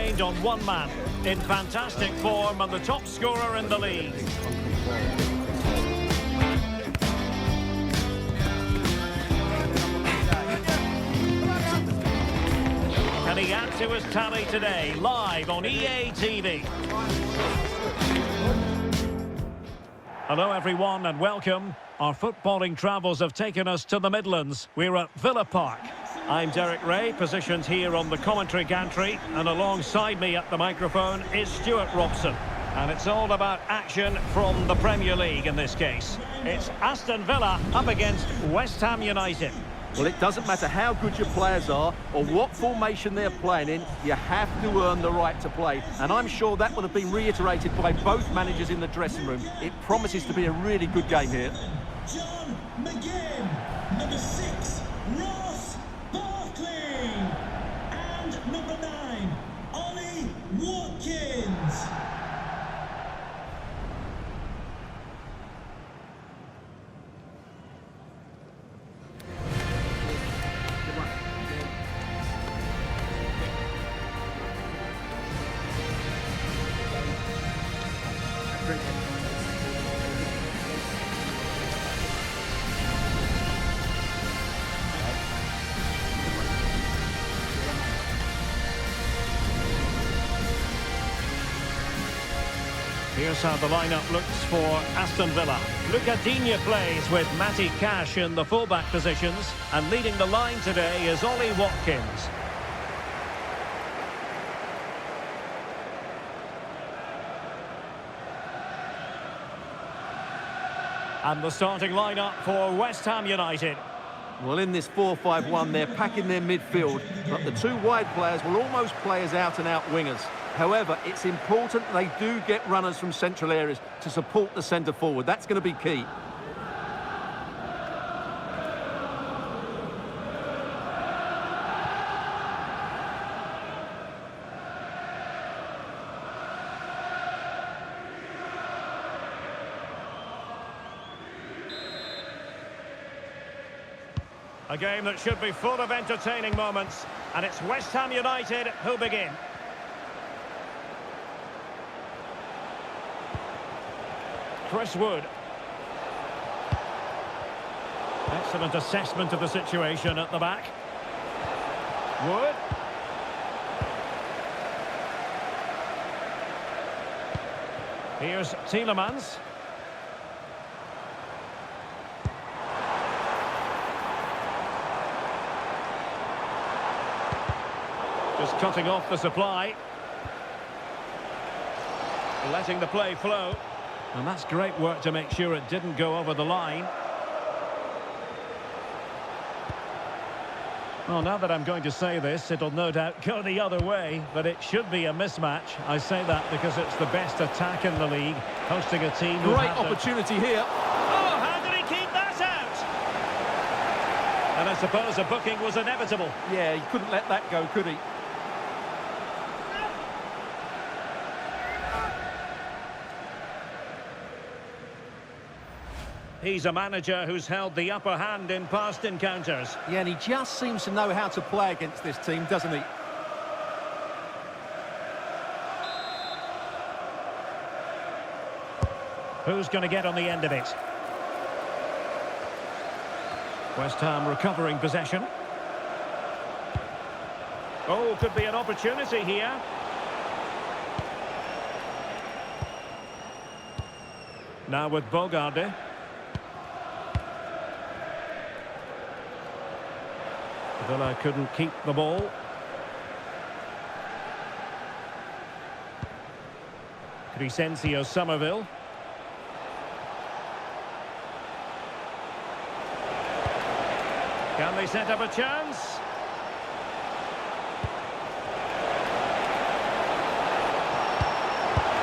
contained on one man. In fantastic form and the top scorer in the league. Can he add to his tally today? Live on EA TV. Hello everyone and welcome. Our footballing travels have taken us to the Midlands. We're at Villa Park. I'm Derek Ray, positioned here on the commentary gantry, and alongside me at the microphone is Stuart Robson. And it's all about action from the Premier League in this case. It's Aston Villa up against West Ham United. Well, it doesn't matter how good your players are or what formation they're playing in, you have to earn the right to play. And I'm sure that would have been reiterated by both managers in the dressing room. It promises to be a really good game here. John McGinn, number 6, Ross Barkley, and number 9, Ollie Watkins. Here's how the lineup looks for Aston Villa. Luca Digne plays with Matty Cash in the fullback positions, and leading the line today is Ollie Watkins. And the starting lineup for West Ham United. Well, in this 4-5-1, they're packing their midfield, but the two wide players will almost play as out-and-out wingers. However, it's important they do get runners from central areas to support the centre forward. That's going to be key. A game that should be full of entertaining moments, and it's West Ham United who begin. Chris Wood. Excellent assessment of the situation at the back. Wood. Here's Tielemans. Just cutting off the supply. Letting the play flow. And that's great work to make sure it didn't go over the line. Well, now that I'm going to say this, it'll no doubt go the other way, but it should be a mismatch. I say that because it's the best attack in the league, hosting a team who Great opportunity here. Oh, how did he keep that out? And I suppose a booking was inevitable. Yeah, he couldn't let that go, could he? He's a manager who's held the upper hand in past encounters. Yeah, and he just seems to know how to play against this team, doesn't he? Who's going to get on the end of it? West Ham recovering possession. Oh, could be an opportunity here. Now with Bogarde. Villa couldn't keep the ball. Crescencio Somerville. Can they set up a chance?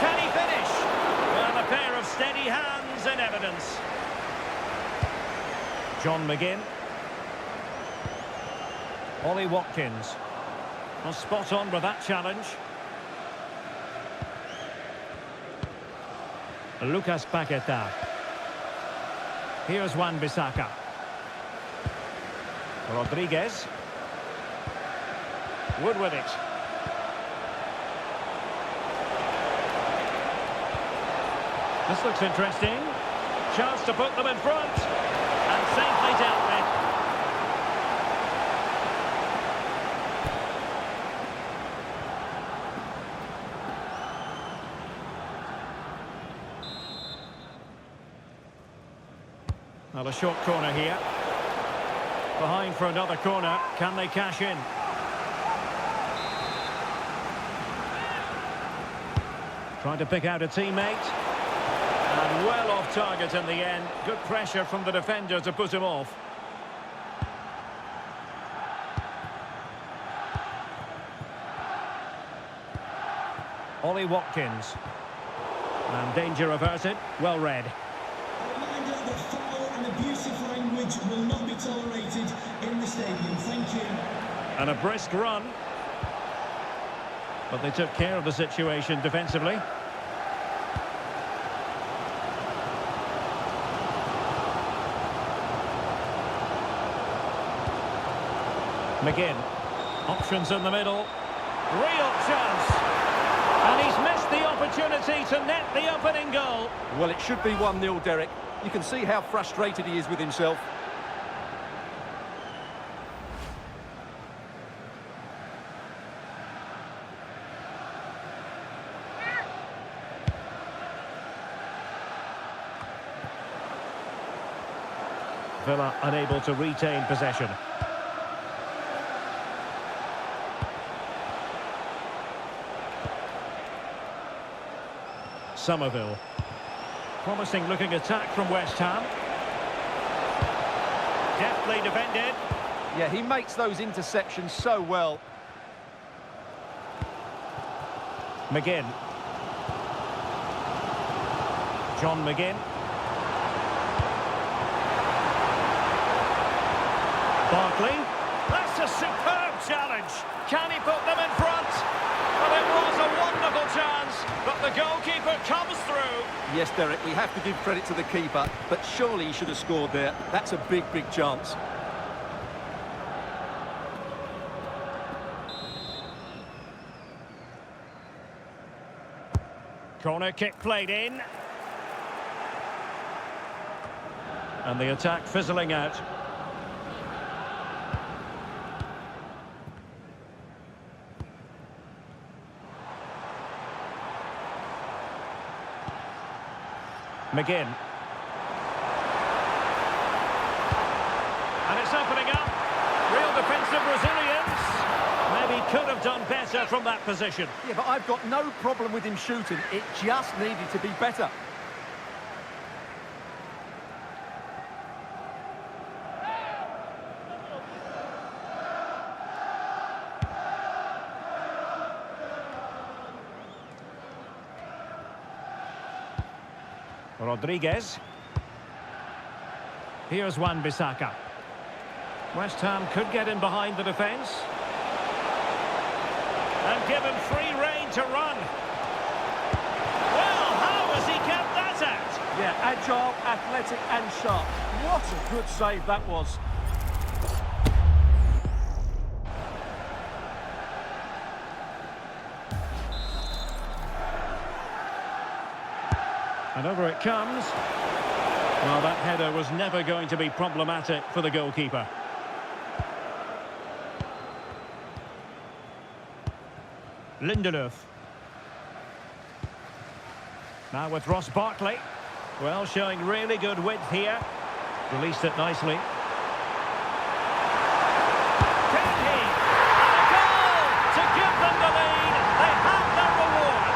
Can he finish? Well, a pair of steady hands in evidence. John McGinn. Ollie Watkins. Well, spot on with that challenge. Lucas Paqueta. Here's Wan-Bissaka. Rodriguez. Wood with it. This looks interesting. Chance to put them in front. And safely dealt with. Well, a short corner here. Behind for another corner. Can they cash in? Trying to pick out a teammate. And well off target in the end. Good pressure from the defender to put him off. Ollie Watkins. And danger averted. Well read. A reminder that foul and abusive language will not be tolerated in the stadium. Thank you. And a brisk run. But they took care of the situation defensively. McGinn. Options in the middle. Real chance. And he's missed the opportunity to net the opening goal. Well, it should be 1-0, Derek. You can see how frustrated he is with himself. Villa unable to retain possession. Somerville. Promising looking attack from West Ham. Deftly defended. Yeah, he makes those interceptions so well. McGinn. John McGinn. Barkley. That's a superb challenge. Can he put them in front? Well, it was a wonderful chance, but the goalkeeper comes through. Yes, Derek, we have to give credit to the keeper, but surely he should have scored there. That's a big, big chance. Corner kick played in. And the attack fizzling out. McGinn. And it's opening up. Real defensive resilience. Maybe could have done better from that position. Yeah, but I've got no problem with him shooting. It just needed to be better. Rodriguez. Here's Wan-Bissaka. West Ham could get in behind the defence. And give him free rein to run. Well, how has he kept that out? Yeah, agile, athletic and sharp. What a good save that was. And over it comes. Well, that header was never going to be problematic for the goalkeeper. Lindelöf. Now with Ross Barkley. Well, showing really good width here. Released it nicely. Can he? And a goal to give them the lead. They have their reward.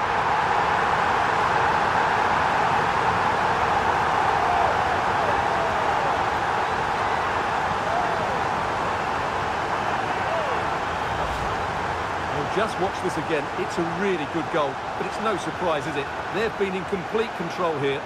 Just watch this again. It's a really good goal, but it's no surprise, is it? They've been in complete control here.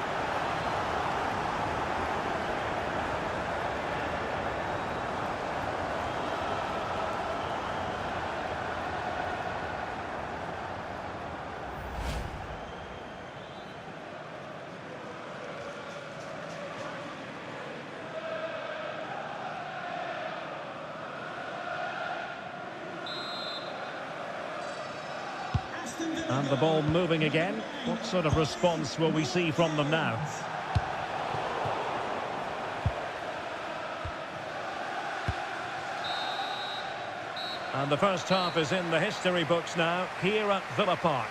Aston Villa And the ball moving again. What sort of response will we see from them now? And the first half is in the history books now, here at Villa Park.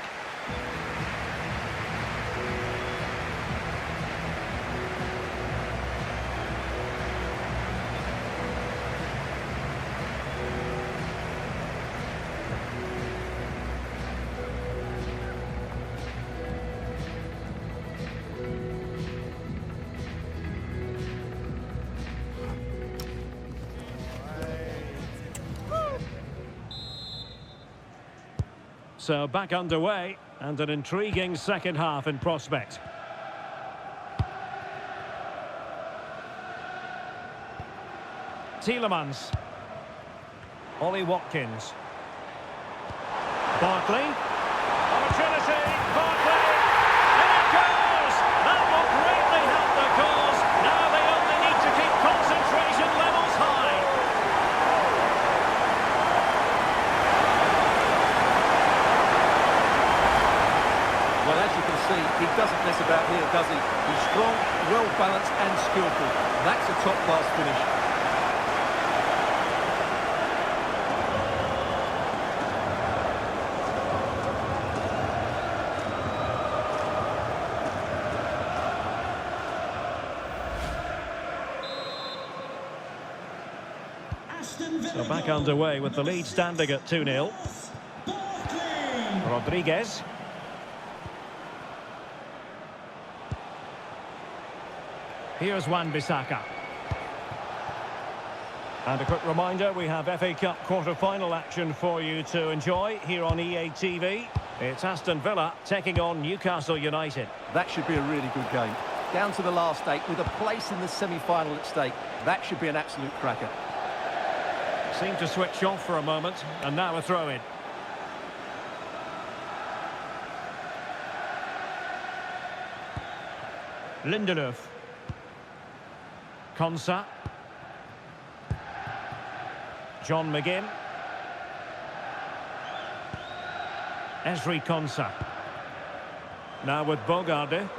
So back underway, and an intriguing second half in prospect. Tielemans. Ollie Watkins. Barkley. Opportunity. Barkley. And it goes! That will greatly help the cause. Now they only need to keep concentration levels high. Well, as you can see, he doesn't mess about here, does he? He's strong, well-balanced and skillful. That's a top-class finish. Aston Villa So back goal. underway with the lead standing at 2-0. Barkley. Rodriguez. Here's Wan-Bissaka. And a quick reminder, we have FA Cup quarter-final action for you to enjoy here on EA TV. It's Aston Villa taking on Newcastle United. That should be a really good game. Down to the last 8 with a place in the semi-final at stake. That should be an absolute cracker. Seemed to switch off for a moment, and now a throw-in. Lindelöf. Konsa. John McGinn. Esri Konsa. Now with Bogarde.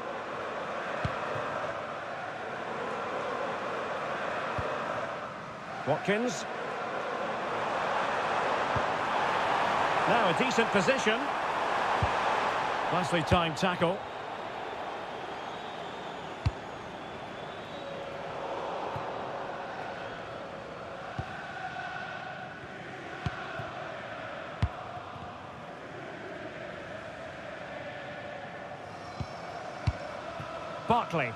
Watkins. Now a decent position. Nicely timed tackle. Barkley.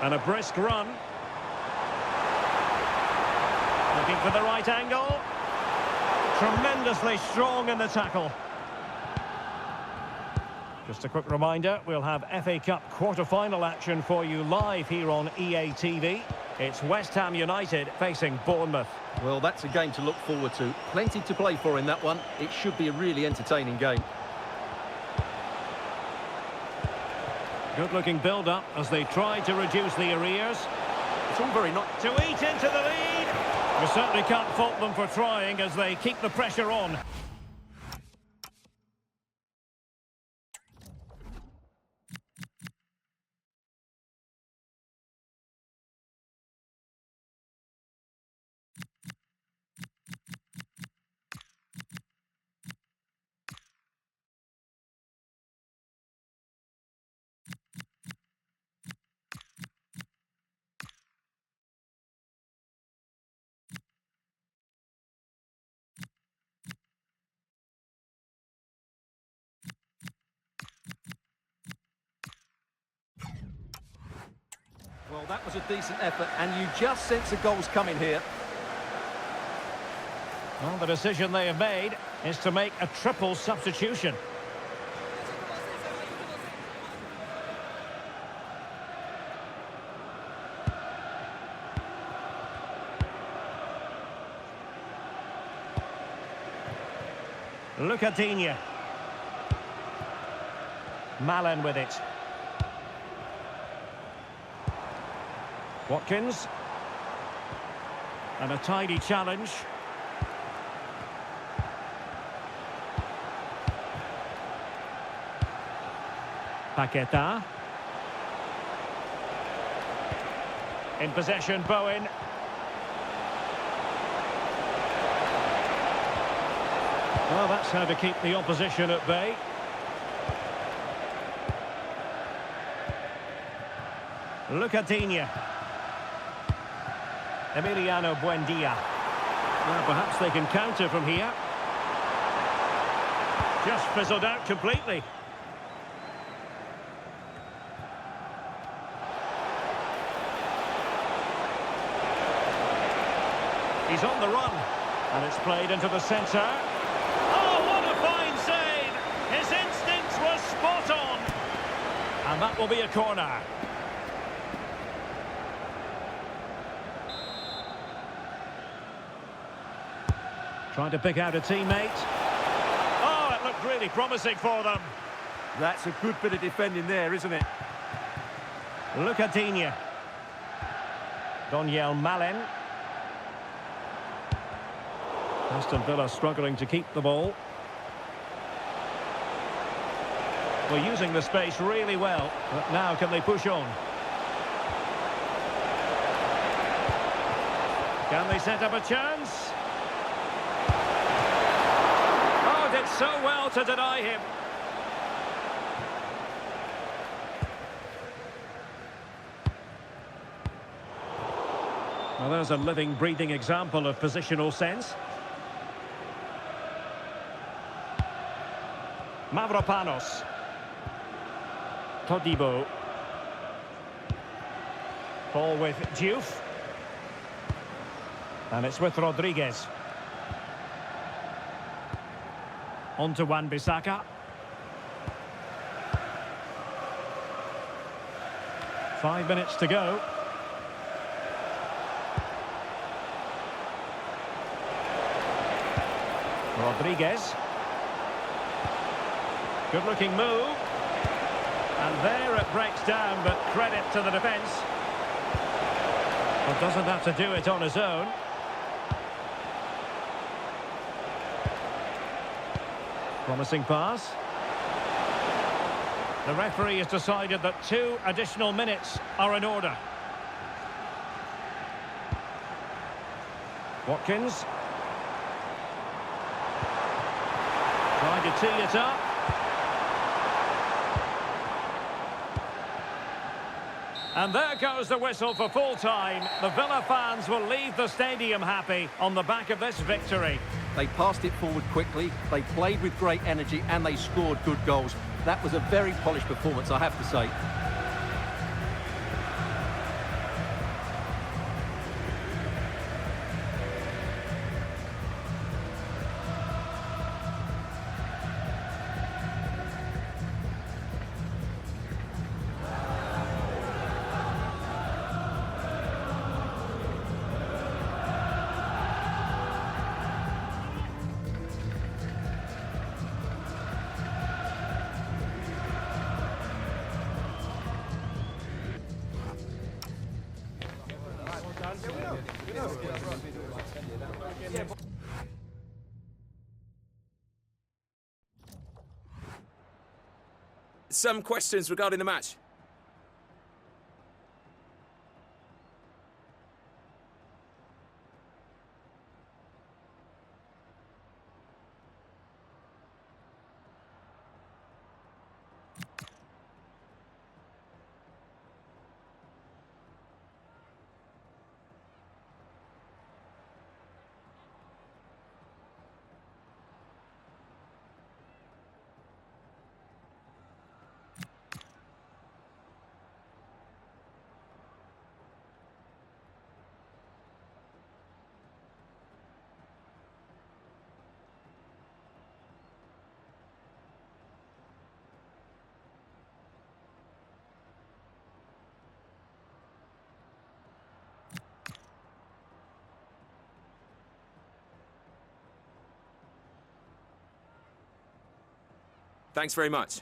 And a brisk run. Looking for the right angle. Tremendously strong in the tackle. Just a quick reminder, we'll have FA Cup quarter-final action for you live here on EA TV. It's West Ham United facing Bournemouth. Well, that's a game to look forward to. Plenty to play for in that one. It should be a really entertaining game. Good-looking build-up as they try to reduce the arrears. It's all very not... To eat into the lead. We certainly can't fault them for trying as they keep the pressure on. Well, that was a decent effort, and you just sense the goals coming here. Well, the decision they have made is to make a triple substitution. Lucadinha. Malen with it. Watkins. And a tidy challenge. Paqueta. In possession, Bowen. Well, that's how to keep the opposition at bay. Lucadinha. Emiliano Buendia. Well, perhaps they can counter from here. Just fizzled out completely. He's on the run. And it's played into the centre. Oh, what a fine save! His instincts were spot on. And that will be a corner. Trying to pick out a teammate. Oh, it looked really promising for them. That's a good bit of defending there, isn't it? Lucadinha. Donyell Malen. Aston Villa struggling to keep the ball. We're using the space really well, but now can they push on? Can they set up a chance? Oh, did so well to deny him. Well, there's a living, breathing example of positional sense. Mavropanos. Todibo. Ball with Diouf. And it's with Rodriguez. On to Wan-Bissaka. 5 minutes to go. Rodriguez. Good looking move. And there it breaks down, but credit to the defence. Well, doesn't have to do it on his own. Promising pass. The referee has decided that 2 additional minutes are in order. Watkins. Trying to tee it up. And there goes the whistle for full time. The Villa fans will leave the stadium happy on the back of this victory. They passed it forward quickly, they played with great energy and they scored good goals. That was a very polished performance, I have to say. Some questions regarding the match. Thanks very much.